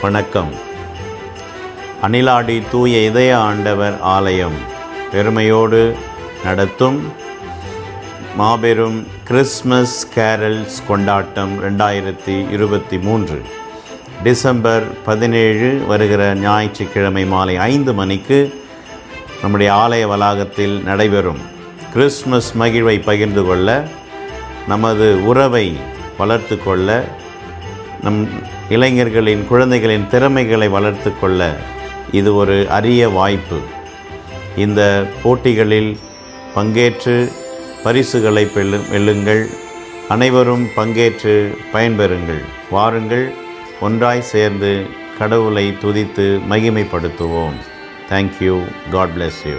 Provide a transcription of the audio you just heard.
வணக்கம். அணிலாடி தூய இதய ஆண்டவர் ஆலயம் பெருமையோடு நடத்தும் மாபெரும் கிறிஸ்மஸ் கேரல்ஸ் கொண்டாட்டம் 2023 டிசம்பர் 17 வருகிற ஞாயிற்றுக்கிழமை மாலை 5 மணிக்கு நம்முடைய ஆலய வளாகத்தில் நடைபெறும். கிறிஸ்மஸ் மகிழ்வை பகிர்ந்து கொள்ள, நமது உறவை வளர்த்து கொள்ள, நம் இளைஞர்களின் குழந்தைகளின் திறமைகளை வளர்த்து கொள்ள இது ஒரு அரிய வாய்ப்பு. இந்த போட்டிகளில் பங்கேற்று பரிசுகளை வெல்லுங்கள். அனைவரும் பங்கேற்று பயன்பெறுங்கள். வாருங்கள், ஒன்றாய் சேர்ந்து கடவுளை துதித்து மகிமைப்படுத்துவோம். தேங்க்யூ. God bless you.